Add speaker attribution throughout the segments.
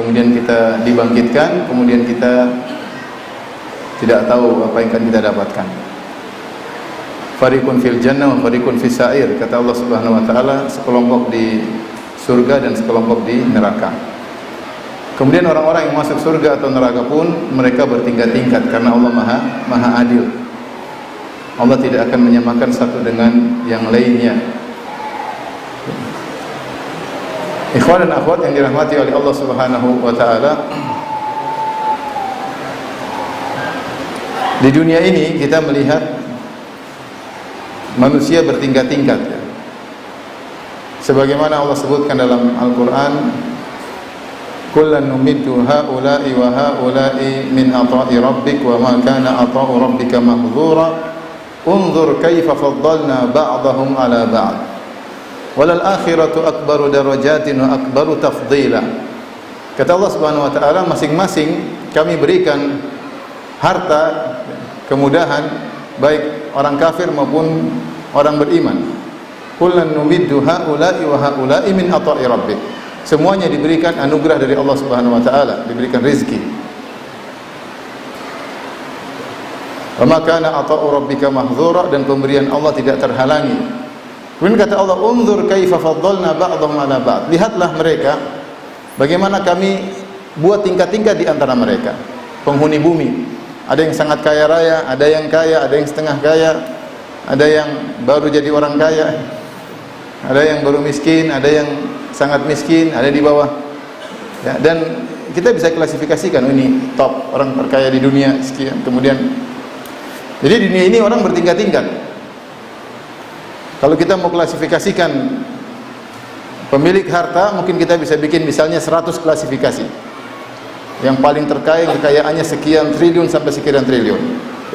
Speaker 1: kemudian kita dibangkitkan, kemudian kita tidak tahu apa yang akan kita dapatkan. Fariqun fil jannah wa fariqun fis sa'ir, kata Allah Subhanahu wa taala, sekelompok di surga dan sekelompok di neraka. Kemudian orang-orang yang masuk surga atau neraka pun mereka bertingkat-tingkat karena Allah Maha Adil. Allah tidak akan menyamakan satu dengan yang lainnya. Ikhwan dan akhwat yang dirahmati oleh Allah Subhanahu wa taala, di dunia ini kita melihat manusia bertingkat-tingkat, ya. Sebagaimana Allah sebutkan dalam Al-Qur'an, kullan numiddu haula'i wa haula'i min ata'i rabbik wa ma kana ata'u rabbika mahdzura unzur kaifa faddalna ba'dahum 'ala ba'd walal akhiratu akbaru darajatin wa akbaru tafdila. Kata Allah Subhanahu wa taala, masing-masing kami berikan harta, kemudahan, baik orang kafir maupun orang beriman. Kullan numiddu haula'i wa haula'i min ata'i rabbik. Semuanya diberikan anugerah dari Allah Subhanahu wa taala, diberikan rezeki. Wa ma kana ata'u rabbika mahdzura, dan pemberian Allah tidak terhalangi. Kemudian kata Allah, unzur kaifa faddalna ba'dahum 'ala ba'd. Lihatlah mereka bagaimana kami buat tingkat-tingkat di antara mereka. Penghuni bumi, ada yang sangat kaya raya, ada yang kaya, ada yang setengah kaya, ada yang baru jadi orang kaya, ada yang baru miskin, ada yang sangat miskin, ada di bawah, ya, dan kita bisa klasifikasikan, ini top, orang terkaya di dunia sekian. Kemudian jadi di dunia ini orang bertingkat-tingkat. Kalau kita mau klasifikasikan pemilik harta, mungkin kita bisa bikin misalnya 100 klasifikasi. Yang paling terkaya, kekayaannya sekian triliun sampai sekian triliun.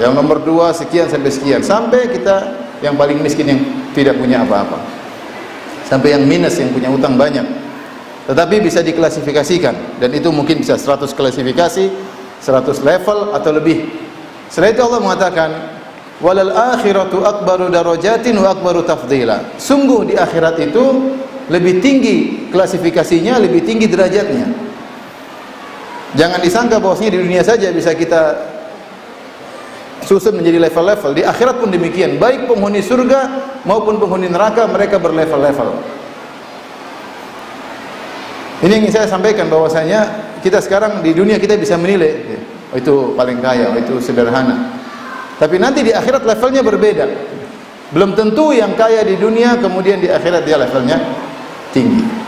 Speaker 1: Yang nomor 2 sekian sampai sekian, sampai kita yang paling miskin yang tidak punya apa-apa, sampai yang minus, yang punya utang banyak. Tetapi bisa diklasifikasikan, dan itu mungkin bisa 100 klasifikasi, 100 level atau lebih. Setelah itu Allah mengatakan, walal akhiratu akbaru darajatin wa akbaru tafdila. Sungguh di akhirat itu lebih tinggi klasifikasinya, lebih tinggi derajatnya. Jangan disangka bahwasanya di dunia saja bisa kita susun menjadi level-level. Di akhirat pun demikian. Baik penghuni surga maupun penghuni neraka, mereka berlevel-level. Ini yang ingin saya sampaikan, bahwasanya kita sekarang di dunia kita bisa menilai, oh, itu paling kaya, oh, itu sederhana. Tapi nanti di akhirat levelnya berbeda. Belum tentu yang kaya di dunia kemudian di akhirat dia levelnya tinggi.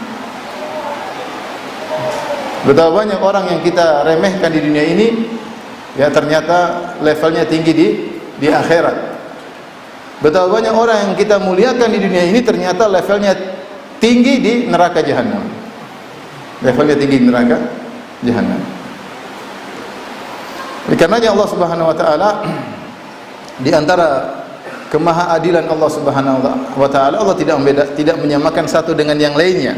Speaker 1: Betapa banyak orang yang kita remehkan di dunia ini, ya, ternyata levelnya tinggi di akhirat. Betapa banyak orang yang kita muliakan di dunia ini, ternyata levelnya tinggi di neraka jahanam. Levelnya tinggi di neraka jahanam. Oleh karenanya Allah Subhanahu wa taala, di antara kemahaadilan Allah Subhanahu wa taala, Allah tidak menyamakan satu dengan yang lainnya.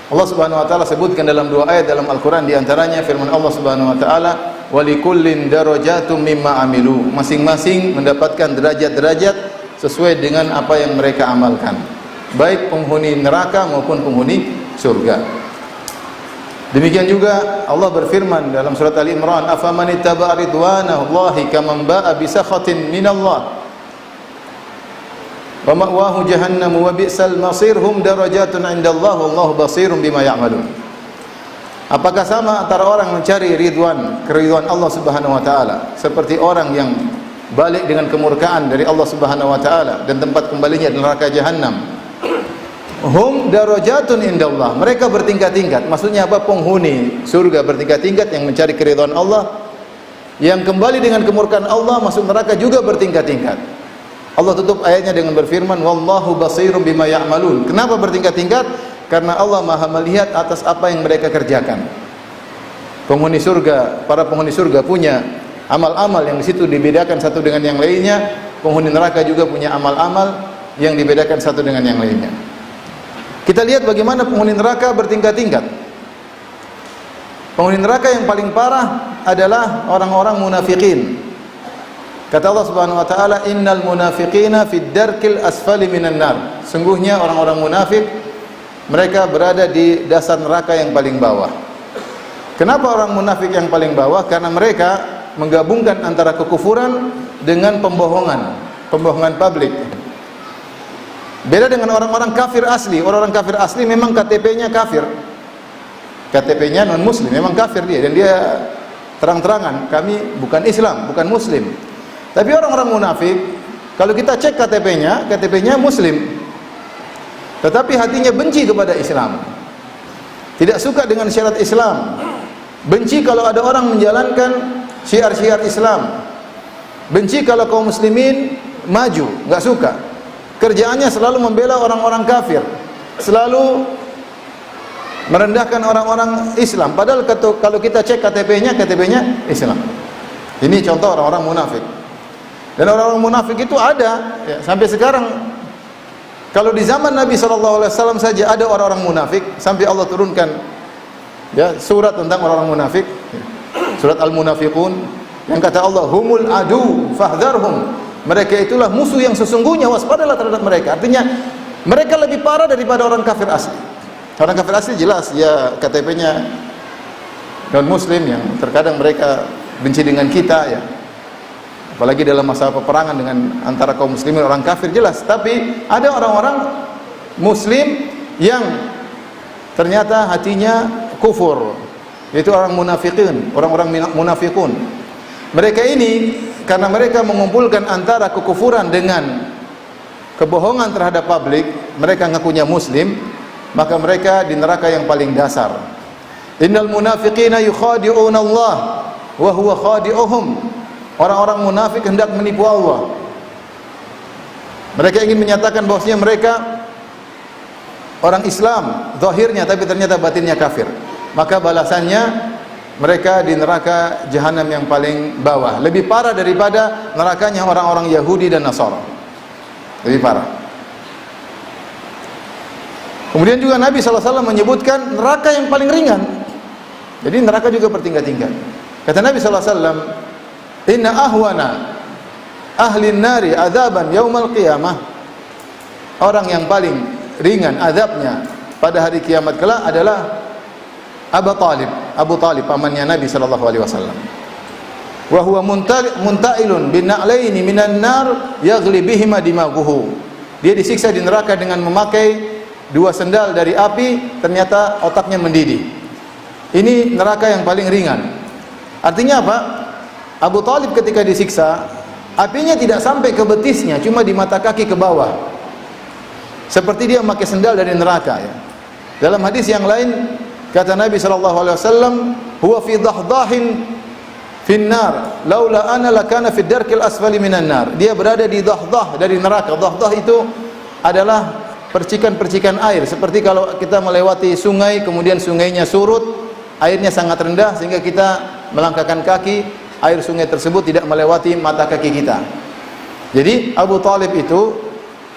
Speaker 1: Allah Subhanahu wa taala sebutkan dalam 2 ayat dalam Al-Qur'an, di antaranya firman Allah Subhanahu wa taala, walikullin darajatum mimma amilu. Masing-masing mendapatkan derajat-derajat sesuai dengan apa yang mereka amalkan, baik penghuni neraka maupun penghuni surga. Demikian juga Allah berfirman dalam surat Ali Imran, afaman ittaba'a ridwanallahi kaman ba'a bisakhatin minallah wa ma'wahu jahannam wa bi'sal masir hum darajatun 'indallah wallahu basirun bima ya'malun. Apakah sama antara orang mencari keridhaan Allah Subhanahu wa taala seperti orang yang balik dengan kemurkaan dari Allah Subhanahu wa taala dan tempat kembalinya di neraka jahanam? Hum darajatun indallah, mereka bertingkat-tingkat. Maksudnya apa? Penghuni surga bertingkat-tingkat yang mencari keridhaan Allah, yang kembali dengan kemurkaan Allah masuk neraka juga bertingkat-tingkat. Allah tutup ayatnya dengan berfirman, wallahu basirun bima ya'malun. Kenapa bertingkat-tingkat? Karena Allah Maha melihat atas apa yang mereka kerjakan. Penghuni surga, para penghuni surga punya amal-amal yang di situ dibedakan satu dengan yang lainnya. Penghuni neraka juga punya amal-amal yang dibedakan satu dengan yang lainnya. Kita lihat bagaimana penghuni neraka bertingkat-tingkat. Penghuni neraka yang paling parah adalah orang-orang munafikin. Kata Allah Subhanahu wa taala, innal munafiqina fid darkil asfali minan nar. Sungguhnya orang-orang munafik mereka berada di dasar neraka yang paling bawah. Kenapa orang munafik yang paling bawah? Karena mereka menggabungkan antara kekufuran dengan pembohongan publik. Beda dengan orang-orang kafir asli. Orang-orang kafir asli memang KTP-nya kafir, KTP-nya non muslim, memang kafir dia, dan dia terang-terangan kami bukan Islam, bukan muslim. Tapi orang-orang munafik, kalau kita cek KTP-nya muslim, tetapi hatinya benci kepada Islam, tidak suka dengan syarat Islam, benci kalau ada orang menjalankan syiar-syiar Islam, benci kalau kaum muslimin maju, nggak suka. Kerjaannya selalu membela orang-orang kafir, selalu merendahkan orang-orang Islam. Padahal kalau kita cek KTP-nya Islam. Ini contoh orang-orang munafik. Dan orang-orang munafik itu ada ya, sampai sekarang. Kalau di zaman Nabi SAW saja ada orang-orang munafik, sampai Allah turunkan ya surat tentang orang-orang munafik, surat Al-Munafiqun, yang kata Allah, humul adu fahdharhum. Mereka itulah musuh yang sesungguhnya, waspadalah terhadap mereka. Artinya mereka lebih parah daripada orang kafir asli. Orang kafir asli jelas ya KTP-nya non muslim, yang terkadang mereka benci dengan kita ya. Apalagi dalam masa peperangan dengan antara kaum muslimin orang kafir jelas. Tapi ada orang-orang muslim yang ternyata hatinya kufur, yaitu orang munafikin, orang-orang munafikun. Mereka ini karena mereka mengumpulkan antara kekufuran dengan kebohongan terhadap publik, mereka ngakunya muslim, maka mereka di neraka yang paling dasar. Innal munafiqina yukhadi'una Allah wa huwa khadi'uhum. Orang-orang munafik hendak menipu Allah. Mereka ingin menyatakan bahwasanya mereka orang Islam zahirnya, tapi ternyata batinnya kafir. Maka balasannya mereka di neraka jahanam yang paling bawah, lebih parah daripada nerakanya orang-orang Yahudi dan Nasara, lebih parah. Kemudian juga Nabi SAW menyebutkan neraka yang paling ringan. Jadi neraka juga bertingkat-tingkat. Kata Nabi SAW, inna ahwana ahli nari adzaban yaumal qiyamah, orang yang paling ringan azabnya pada hari kiamat kelak adalah Abu Talib, pamannya Nabi sallallahu alaihi wasallam. Wa huwa muntailun bin na'laini minan nar yaghli bihima dimaghuhu. Dia disiksa di neraka dengan memakai dua sendal dari api, ternyata otaknya mendidih. Ini neraka yang paling ringan. Artinya apa? Abu Talib ketika disiksa, apinya tidak sampai ke betisnya, cuma di mata kaki ke bawah. Seperti dia memakai sendal dari neraka ya. Dalam hadis yang lain kata Nabi SAW, huwa fi dahdahin finnar, laula ana lakana fi darkil asfali minan nar. Dia berada di dahdah dari neraka. Dahdah itu adalah percikan-percikan air, seperti kalau kita melewati sungai, kemudian sungainya surut, airnya sangat rendah sehingga kita melangkahkan kaki, air sungai tersebut tidak melewati mata kaki kita. Jadi Abu Talib itu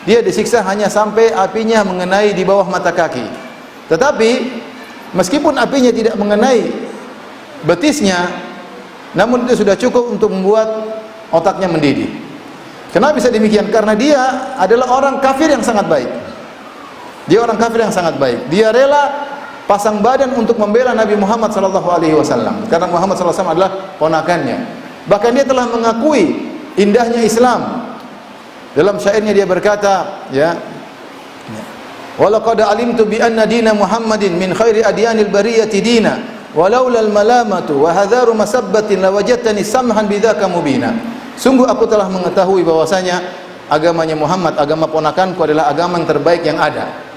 Speaker 1: dia disiksa hanya sampai apinya mengenai di bawah mata kaki. Tetapi meskipun apinya tidak mengenai betisnya, namun itu sudah cukup untuk membuat otaknya mendidih. Kenapa bisa demikian? Karena dia adalah orang kafir yang sangat baik. Dia orang kafir yang sangat baik. Dia rela pasang badan untuk membela Nabi Muhammad SAW. Karena Muhammad SAW adalah ponakannya. Bahkan dia telah mengakui indahnya Islam. Dalam syairnya dia berkata, ya, walaqad alimtu bi anna dina Muhammadin min khairi adyanil bariyati dina walaula al malamatu wa hadharu masabbatin lawajadtani samhan bidzaka mubina. Sungguh aku telah mengetahui bahwasanya agamanya Muhammad, agama ponakanku adalah agama yang terbaik yang ada.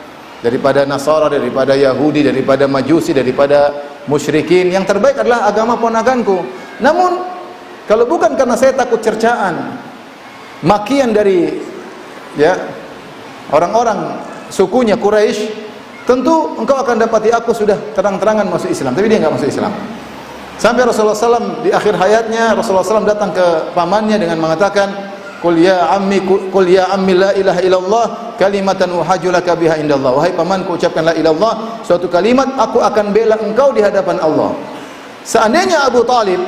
Speaker 1: Daripada Nasara, daripada Yahudi, daripada Majusi, daripada musyrikin, yang terbaik adalah agama ponakanku. Namun kalau bukan karena saya takut cercaan, makian dari ya orang-orang sukunya Quraisy, tentu engkau akan dapati aku sudah terang-terangan masuk Islam. Tapi dia enggak masuk Islam. Sampai Rasulullah SAW di akhir hayatnya, Rasulullah SAW datang ke pamannya dengan mengatakan, qul ya ammi la ilaha illallah kalimatan uhajulaka biha indallah. Wahai pamanku, ucapkan la ilallah, suatu kalimat aku akan bela engkau di hadapan Allah. Seandainya Abu Talib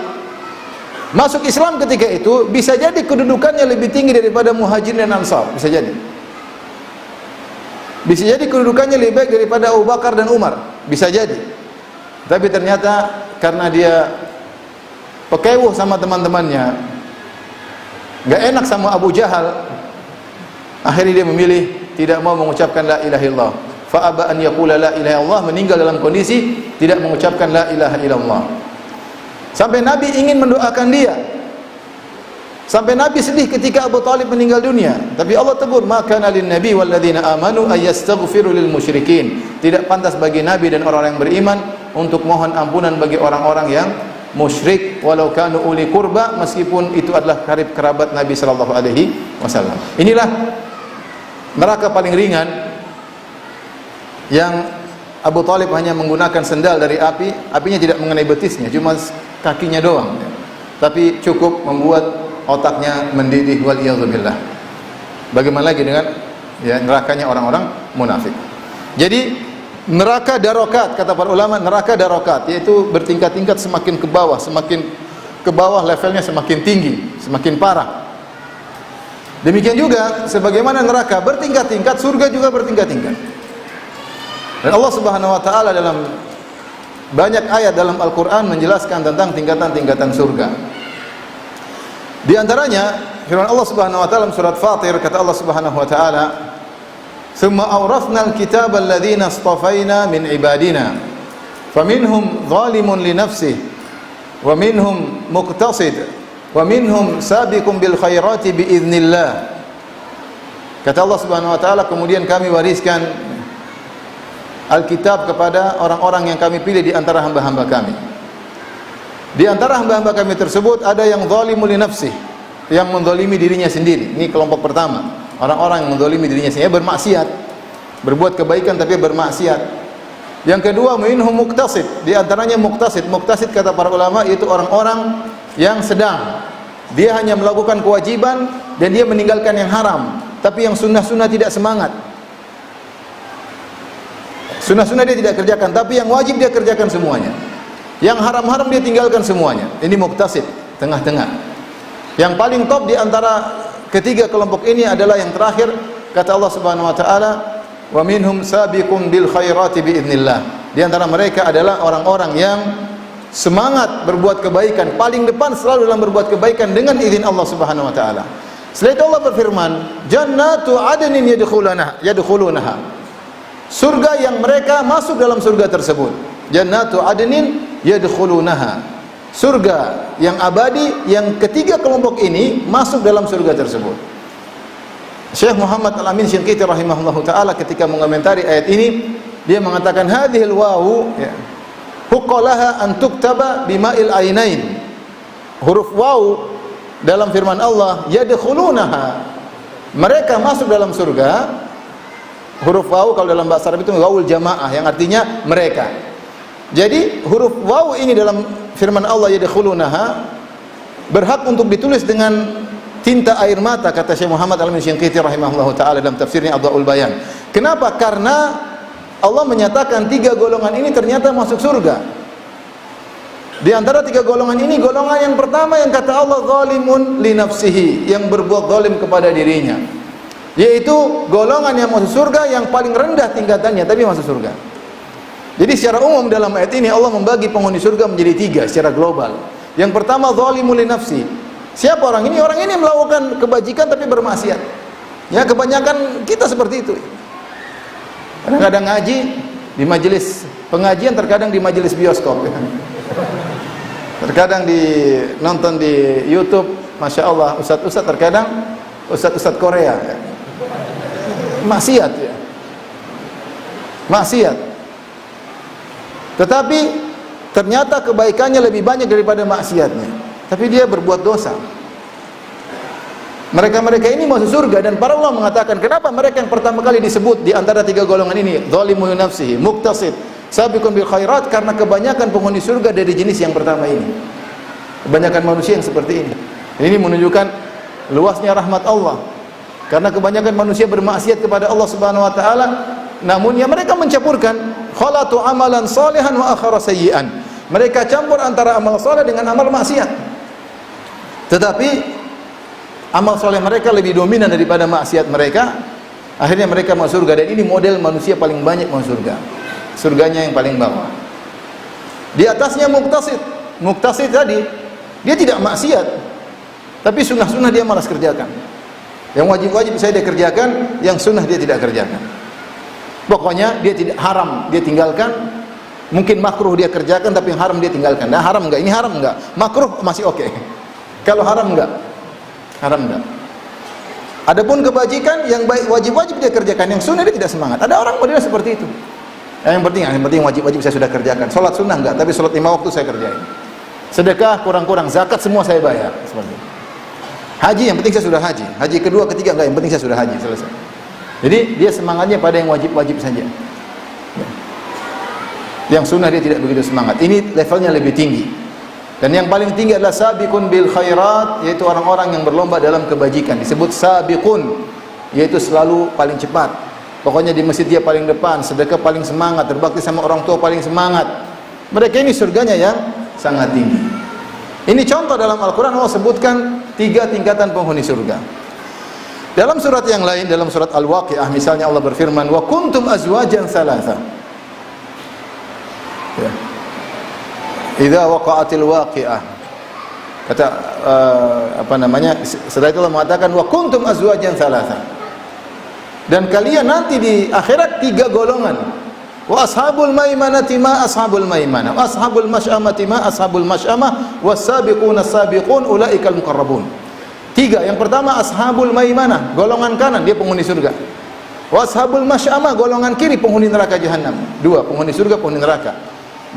Speaker 1: masuk Islam ketika itu, bisa jadi kedudukannya lebih tinggi daripada Muhajirin dan Ansar, bisa jadi. Bisa jadi kedudukannya lebih baik daripada Abu Bakar dan Umar, bisa jadi. Tapi ternyata karena dia pekewuh sama teman-temannya, gak enak sama Abu Jahal, akhirnya dia memilih tidak mau mengucapkan la ilaha illallah. Fa aba an yaqula la ilaha illallah, meninggal dalam kondisi tidak mengucapkan la ilaha illallah. Sampai Nabi ingin mendoakan dia. Sampai Nabi sedih ketika Abu Talib meninggal dunia. Tapi Allah tegur, maka nalin nabi walladzina amanu ayastaghfiru lil musyrikin. Tidak pantas bagi Nabi dan orang-orang yang beriman untuk mohon ampunan bagi orang-orang yang musyrik, walau kanu uli qurba, meskipun itu adalah karib kerabat Nabi sallallahu alaihi wasallam. Inilah neraka paling ringan yang Abu Talib hanya menggunakan sendal dari api, apinya tidak mengenai betisnya, cuma kakinya doang. Tapi cukup membuat otaknya mendidih, wal iyadzubillah. Bagaimana lagi dengan nerakanya orang-orang munafik. Jadi neraka darokat, kata para ulama, neraka darokat, yaitu bertingkat-tingkat, semakin ke bawah levelnya semakin tinggi, semakin parah. Demikian juga sebagaimana neraka bertingkat-tingkat, surga juga bertingkat-tingkat. Dan Allah Subhanahu wa taala dalam banyak ayat dalam Al-Qur'an menjelaskan tentang tingkatan-tingkatan surga. Di antaranya firman Allah Subhanahu wa taala dalam surat Fatir, kata Allah Subhanahu wa taala, "Tsumma awrathna al-kitaba alladhina istafaina min ibadina, faminhum zalimun li nafsihi, wa minhum muqtasid, wa minhum sabiqun bil khairati bi idznillah." Kata Allah Subhanahu wa taala, kemudian kami wariskan Alkitab kepada orang-orang yang kami pilih di antara hamba-hamba kami. Di antara hamba-hamba kami tersebut ada yang zalimul li nafsih, yang menzalimi dirinya sendiri. Ini kelompok pertama, orang-orang yang menzalimi dirinya sendiri, bermaksiat, berbuat kebaikan tapi bermaksiat. Yang kedua, minhum muqtasid, di antaranya muqtasid. Muqtasid kata para ulama yaitu orang-orang yang sedang, dia hanya melakukan kewajiban dan dia meninggalkan yang haram, tapi yang sunnah-sunnah tidak semangat. Sunnah-sunnah dia tidak kerjakan, tapi yang wajib dia kerjakan semuanya. Yang haram-haram dia tinggalkan semuanya. Ini muqtasid, tengah-tengah. Yang paling top di antara ketiga kelompok ini adalah yang terakhir, kata Allah Subhanahu wa taala, "Wa minhum sabiqun bil khairati bi idznillah." Di antara mereka adalah orang-orang yang semangat berbuat kebaikan, paling depan selalu dalam berbuat kebaikan dengan izin Allah Subhanahu wa taala. Setelah itu Allah berfirman, "Jannatu adnin yadkhulunaha." Surga yang mereka masuk dalam surga tersebut. Jannatu adnin yadkhulunaha. Surga yang abadi, yang ketiga kelompok ini masuk dalam surga tersebut. Syekh Muhammad Al-Amin Syinqiti rahimahullahu taala ketika mengomentari ayat ini, dia mengatakan hadhil wawu huqqalaha an tuktaba bima'il ainain. Huruf waw dalam firman Allah yadkhulunaha, mereka masuk dalam surga. Huruf waw kalau dalam bahasa Arab itu wawul jamaah, yang artinya mereka. Jadi huruf waw ini dalam firman Allah yadkhulunaha berhak untuk ditulis dengan tinta air mata, kata Syekh Muhammad Al-Amin Syinqiti rahimahullahu taala dalam tafsirnya Adwaul Bayan. Kenapa? Karena Allah menyatakan tiga golongan ini ternyata masuk surga. Di antara tiga golongan ini, golongan yang pertama yang kata Allah zalimun li nafsihi, yang berbuat zalim kepada dirinya, yaitu golongan yang masuk surga yang paling rendah tingkatannya tapi masuk surga. Jadi secara umum dalam ayat ini Allah membagi penghuni surga menjadi tiga secara global. Yang pertama zalimul li nafsi. Siapa orang ini? Orang ini melakukan kebajikan tapi bermaksiat. Ya, kebanyakan kita seperti itu. Kadang-kadang ngaji di majelis pengajian, terkadang di majelis bioskop ya. Terkadang nonton di YouTube, Masya Allah, ustadz-ustadz, terkadang ustadz-ustadz Korea ya. Maksiat ya, maksiat. Tetapi ternyata kebaikannya lebih banyak daripada maksiatnya, tapi dia berbuat dosa. Mereka-mereka ini masuk surga, dan para ulama mengatakan kenapa mereka yang pertama kali disebut di antara tiga golongan ini, zalimun nafsihi, muqtasid, sabiqun bil khairat, karena kebanyakan penghuni surga dari jenis yang pertama ini. Kebanyakan manusia yang seperti ini. Ini menunjukkan luasnya rahmat Allah. Karena kebanyakan manusia bermaksiat kepada Allah Subhanahu wa taala, namun ya mereka mencampurkan khalatu amalan salihan wa akhara sayyi'an. Mereka campur antara amal saleh dengan amal maksiat. Tetapi amal saleh mereka lebih dominan daripada maksiat mereka. Akhirnya mereka masuk surga, dan ini model manusia paling banyak masuk surga. Surganya yang paling bawah. Di atasnya muktasid. Muktasid tadi dia tidak maksiat, tapi sunnah-sunnah dia malas kerjakan. Yang wajib-wajib saya dia kerjakan, yang sunnah dia tidak kerjakan. Pokoknya dia tidak haram, dia tinggalkan. Mungkin makruh dia kerjakan, tapi yang haram dia tinggalkan. Nah, haram enggak? Ini haram enggak? Makruh masih oke. Kalau haram enggak? Haram enggak? Adapun kebajikan yang baik wajib-wajib dia kerjakan, yang sunnah dia tidak semangat. Ada orang model seperti itu. Yang penting wajib-wajib saya sudah kerjakan. Salat sunnah enggak, tapi salat 5 waktu saya kerjain. Sedekah kurang-kurang, zakat semua saya bayar, seperti itu. Haji yang penting saya sudah haji. Haji kedua, ketiga enggak, yang penting saya sudah haji, selesai. Jadi dia semangatnya pada yang wajib-wajib saja. Yang sunnah dia tidak begitu semangat. Ini levelnya lebih tinggi. Dan yang paling tinggi adalah sabiqun bil khairat, yaitu orang-orang yang berlomba dalam kebajikan. Disebut sabiqun, yaitu selalu paling cepat. Pokoknya di masjid dia paling depan, sedekah paling semangat, berbakti sama orang tua paling semangat. Mereka ini surganya yang sangat tinggi. Ini contoh dalam Al-Quran Allah sebutkan 3 tingkatan penghuni surga. Dalam surat yang lain, dalam surat Al-Waqi'ah misalnya Allah berfirman, wa kuntum azwajan thalatha. Ya. Idza waqa'atil waqi'ah. Kata setelah itu Allah mengatakan wa kuntum azwajan thalatha. Dan kalian nanti di akhirat 3 golongan. Wa ashabul maimanati ma ashabul maimanah, wa ashabul masy'amati ma ashabul masy'amah, was-sabiquna as-sabiqun ulaikal muqarrabun. 3, yang pertama ashabul maimanah, golongan kanan dia penghuni surga. Wa ashabul masy'amah, golongan kiri penghuni neraka jahanam. 2, penghuni surga, penghuni neraka.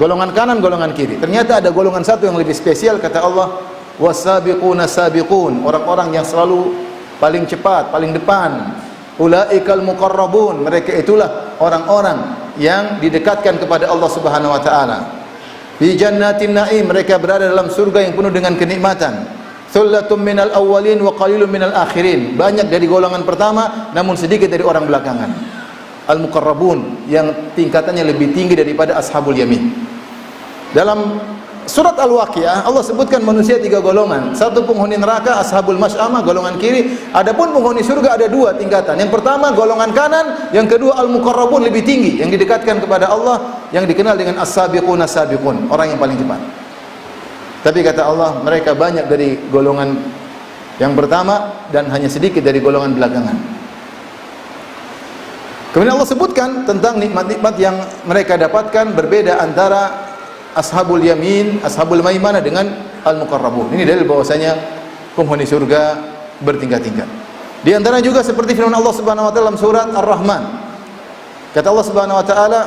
Speaker 1: Golongan kanan, golongan kiri. Ternyata ada golongan satu yang lebih spesial, kata Allah, was-sabiquna as-sabiqun, orang-orang yang selalu paling cepat, paling depan. Ulaikal muqarrabun, mereka itulah orang-orang yang didekatkan kepada Allah Subhanahu wa taala. Fi jannatin na'im, mereka berada dalam surga yang penuh dengan kenikmatan. Thullatum minal awwalin wa qalilun minal akhirin. Banyak dari golongan pertama namun sedikit dari orang belakangan. Al-muqarrabun, yang tingkatannya lebih tinggi daripada ashabul yamin. Dalam surat Al-Waqi'ah Allah sebutkan manusia 3 golongan. 1 penghuni neraka, ashabul masy'amah, golongan kiri. Adapun penghuni surga ada 2 tingkatan. Yang pertama golongan kanan, yang kedua al-muqarrabun, lebih tinggi, yang didekatkan kepada Allah, yang dikenal dengan as-sabiqun as-sabiqun, orang yang paling cepat. Tapi kata Allah, mereka banyak dari golongan yang pertama dan hanya sedikit dari golongan belakangan. Kemudian Allah sebutkan tentang nikmat-nikmat yang mereka dapatkan, berbeda antara ashabul yamin, ashabul maimanah dengan al-muqarrabun. Ini dalil bahwasanya penghuni surga bertingkat-tingkat. Di antara juga seperti firman Allah Subhanahu wa taala dalam surat Ar-Rahman. Kata Allah Subhanahu wa taala,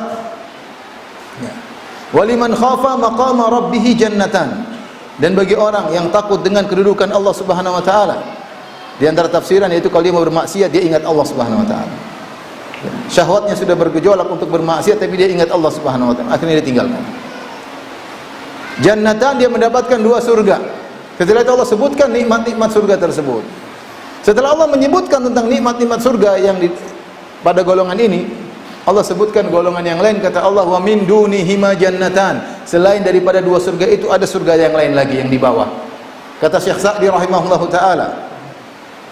Speaker 1: "Waliman khafa maqama rabbih jannatan." Dan bagi orang yang takut dengan kedudukan Allah Subhanahu wa taala. Di antara tafsiran yaitu kalau dia mau bermaksiat dia ingat Allah Subhanahu wa taala. Syahwatnya sudah bergejolak untuk bermaksiat tapi dia ingat Allah Subhanahu wa taala, akhirnya dia tinggalkan. Jannatan, dia mendapatkan 2 surga. Setelah itu Allah sebutkan nikmat-nikmat surga tersebut. Setelah Allah menyebutkan tentang nikmat-nikmat surga yang pada golongan ini, Allah sebutkan golongan yang lain, kata Allah, wa min dunihima jannatan. Selain daripada 2 surga itu ada surga yang lain lagi yang di bawah. Kata Syekh Sa'di rahimahullahu taala,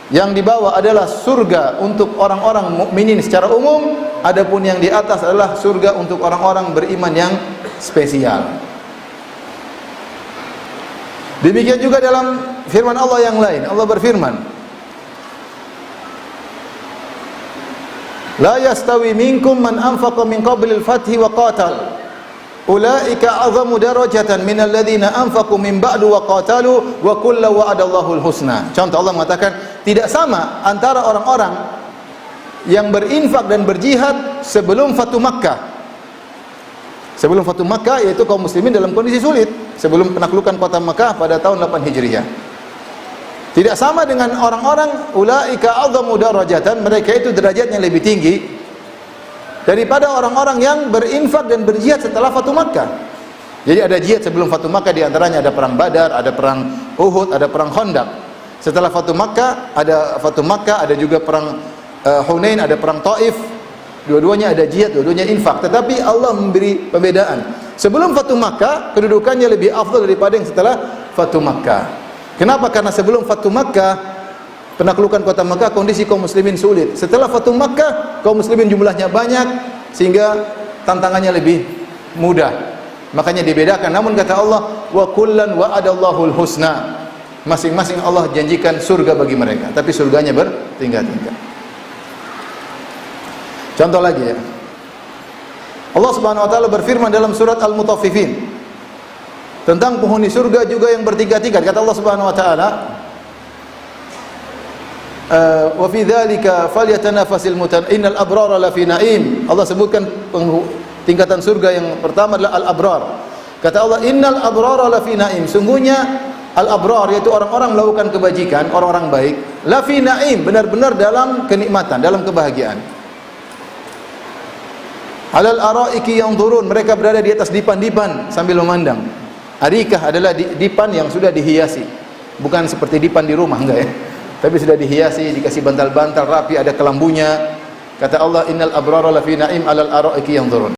Speaker 1: yang di bawah adalah surga untuk orang-orang mukminin secara umum, adapun yang di atas adalah surga untuk orang-orang beriman yang spesial. Demikian juga dalam firman Allah yang lain, Allah berfirman, la yastawi minkum man anfaqa min qablil fathi wa qatal, ulaika a'zamu darajatan minal ladzina anfaqu min ba'du wa qatalu wa kullu wa'adallahu al-husna. Contoh, Allah mengatakan tidak sama antara orang-orang yang berinfak dan berjihad sebelum Fatu Makkah. Sebelum Fatu Makkah, yaitu kaum muslimin dalam kondisi sulit sebelum penaklukan kota Makkah pada tahun 8 Hijriah. Tidak sama dengan orang-orang ulaika a'zamu darajatan, mereka itu derajatnya lebih tinggi daripada orang-orang yang berinfak dan berjihad setelah Fatu Makkah. Jadi ada jihad sebelum Fatu Makkah, di antaranya ada perang Badar, ada perang Uhud, ada perang Khandaq. Setelah Fatu Makkah ada juga perang Hunain, ada perang Taif. Dua-duanya ada jihad, dua-duanya infak. Tetapi Allah memberi perbedaan. Sebelum Fatu Makkah kedudukannya lebih afdal daripada yang setelah Fatu Makkah. Kenapa? Karena sebelum Fatu Makkah, penaklukan kota Makkah, kondisi kaum muslimin sulit. Setelah Fatu Makkah, kaum muslimin jumlahnya banyak sehingga tantangannya lebih mudah. Makanya dibedakan. Namun kata Allah, wa kullan wa'adallahu al-husna. Masing-masing Allah janjikan surga bagi mereka, tapi surganya bertingkat-tingkat. Contoh lagi ya. Allah Subhanahu wa taala berfirman dalam surat Al-Mutaffifin tentang penghuni surga juga yang bertingkat-tingkat. Kata Allah Subhanahu wa taala, wa fi dzalika falyatanafasil innal abrara lafi na'im. Allah sebutkan tingkatan surga yang pertama adalah al-abrar. Kata Allah, innal abrara lafi na'im. Sungguhnya al-abrar yaitu orang-orang melakukan kebajikan, orang-orang baik, lafi na'im, benar-benar dalam kenikmatan, dalam kebahagiaan. Alal araiki yanzurun, mereka berada di atas dipan-dipan sambil memandang. Arikah adalah dipan yang sudah dihiasi. Bukan seperti dipan di rumah, enggak ya. Tapi sudah dihiasi, dikasih bantal-bantal rapi, ada kelambunya. Kata Allah, innal abrara lafi na'im alal araiki yanzurun.